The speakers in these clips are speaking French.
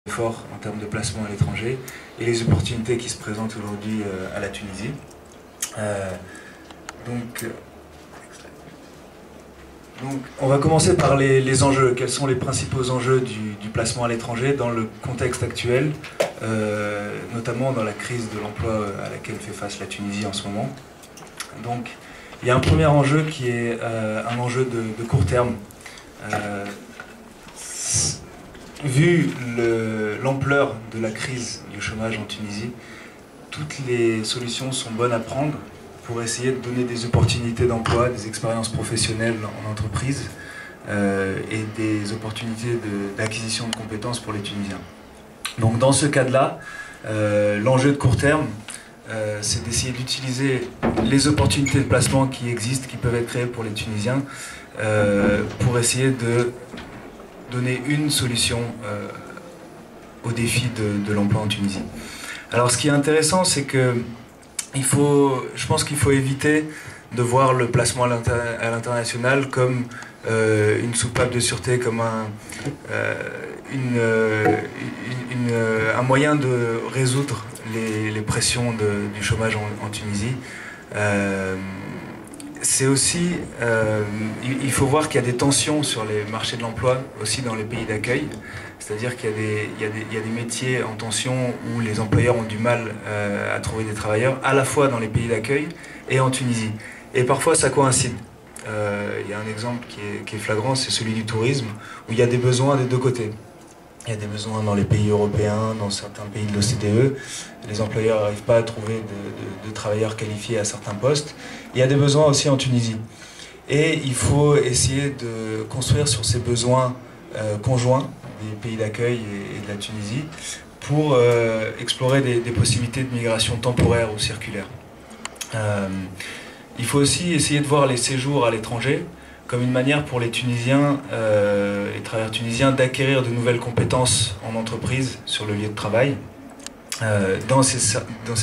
fort en termes de placement à l'étranger et les opportunités qui se présentent aujourd'hui à la Tunisie. Donc, on va commencer par les enjeux. Quels sont les principaux enjeux du placement à l'étranger dans le contexte actuel, notamment dans la crise de l'emploi à laquelle fait face la Tunisie en ce moment. Donc, il y a un premier enjeu qui est un enjeu de court terme. Vu l'ampleur de la crise du chômage en Tunisie, toutes les solutions sont bonnes à prendre pour essayer de donner des opportunités d'emploi, des expériences professionnelles en entreprise et des opportunités d'acquisition de compétences pour les Tunisiens. Donc dans ce cadre-là, l'enjeu de court terme, c'est d'essayer d'utiliser les opportunités de placement qui existent, qui peuvent être créées pour les Tunisiens, pour essayer de donner une solution au défi de l'emploi en Tunisie. Alors ce qui est intéressant, c'est que je pense qu'il faut éviter de voir le placement à l'international comme une soupape de sûreté, comme un moyen de résoudre les pressions du chômage en Tunisie. C'est aussi, il faut voir qu'il y a des tensions sur les marchés de l'emploi aussi dans les pays d'accueil. C'est-à-dire qu'il y a des métiers en tension où les employeurs ont du mal à trouver des travailleurs, à la fois dans les pays d'accueil et en Tunisie. Et parfois ça coïncide. Il y a un exemple qui est flagrant, c'est celui du tourisme, où il y a des besoins des deux côtés. Il y a des besoins dans les pays européens, dans certains pays de l'OCDE. Les employeurs n'arrivent pas à trouver de travailleurs qualifiés à certains postes. Il y a des besoins aussi en Tunisie. Et il faut essayer de construire sur ces besoins conjoints des pays d'accueil et de la Tunisie pour explorer des possibilités de migration temporaire ou circulaire. Il faut aussi essayer de voir les séjours à l'étranger comme une manière pour les Tunisiens, les travailleurs tunisiens, d'acquérir de nouvelles compétences en entreprise sur le lieu de travail, dans ces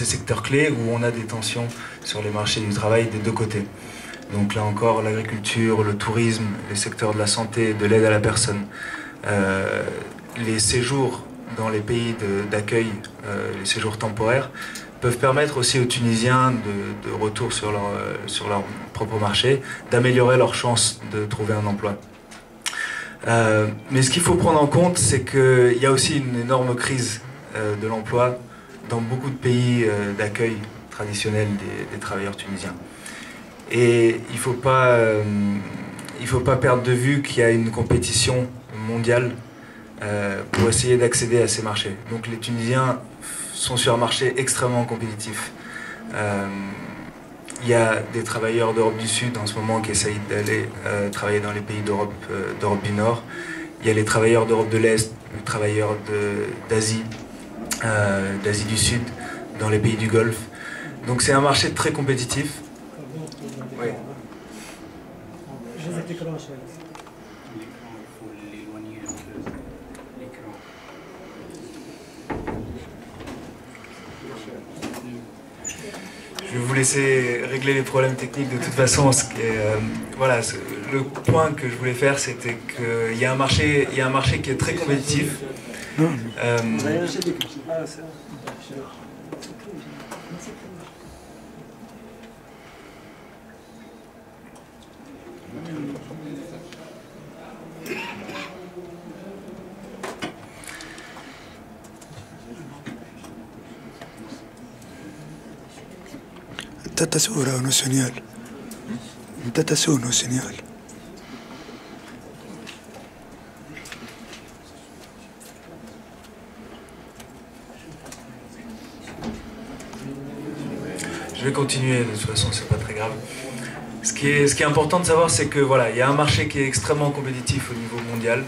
secteurs clés où on a des tensions sur les marchés du travail des deux côtés. Donc là encore, l'agriculture, le tourisme, les secteurs de la santé, de l'aide à la personne. Les séjours dans les pays d'accueil, les séjours temporaires, peuvent permettre aussi aux Tunisiens de retour sur leur propre marché, d'améliorer leurs chances de trouver un emploi. Mais ce qu'il faut prendre en compte, c'est qu'il y a aussi une énorme crise de l'emploi dans beaucoup de pays d'accueil traditionnels des travailleurs tunisiens. Et il ne faut pas perdre de vue qu'il y a une compétition mondiale pour essayer d'accéder à ces marchés. Donc les Tunisiens sont sur un marché extrêmement compétitif. Il y a des travailleurs d'Europe du Sud en ce moment qui essayent d'aller travailler dans les pays d'Europe du Nord. Il y a les travailleurs d'Europe de l'Est, les travailleurs d'Asie du Sud, dans les pays du Golfe. Donc c'est un marché très compétitif. Oui. Je vais vous laisser régler les problèmes techniques de toute façon. Voilà, le point que je voulais faire, c'était qu'il y a un marché qui est très compétitif. Je vais continuer, de toute façon c'est pas très grave. Ce qui est important de savoir, c'est que voilà, il y a un marché qui est extrêmement compétitif au niveau mondial.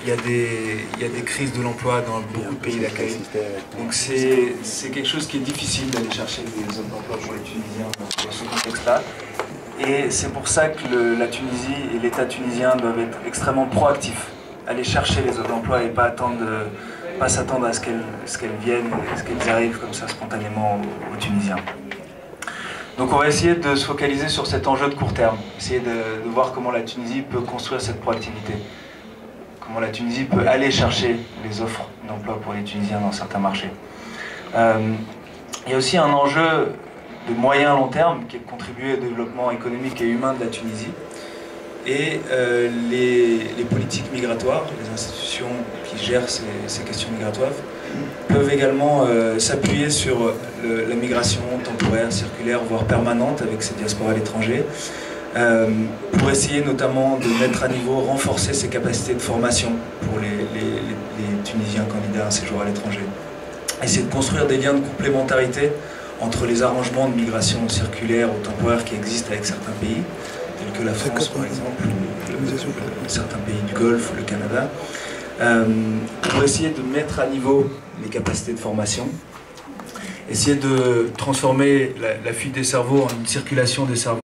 Il y a des crises de l'emploi dans beaucoup de pays d'accueil. Donc c'est quelque chose qui est difficile d'aller chercher des offres d'emploi pour les Tunisiens dans ce contexte-là. Et c'est pour ça que la Tunisie et l'État tunisien doivent être extrêmement proactifs, aller chercher les offres d'emploi et pas s'attendre à ce qu'elles viennent, à ce qu'elles arrivent comme ça spontanément aux Tunisiens. Donc on va essayer de se focaliser sur cet enjeu de court terme, essayer de voir comment la Tunisie peut construire cette proactivité. comment la Tunisie peut aller chercher les offres d'emploi pour les Tunisiens dans certains marchés. Il y a aussi un enjeu de moyen long terme qui est de contribuer au développement économique et humain de la Tunisie. Et les politiques migratoires, les institutions qui gèrent ces questions migratoires, peuvent également s'appuyer sur la migration temporaire, circulaire, voire permanente avec ces diasporas à l'étranger, pour essayer notamment de mettre à niveau, renforcer ses capacités de formation pour les Tunisiens candidats à un séjour à l'étranger. Essayer de construire des liens de complémentarité entre les arrangements de migration circulaire ou temporaire qui existent avec certains pays, tels que la France par exemple, ou certains pays du Golfe, le Canada, pour essayer de mettre à niveau les capacités de formation, essayer de transformer la fuite des cerveaux en une circulation des cerveaux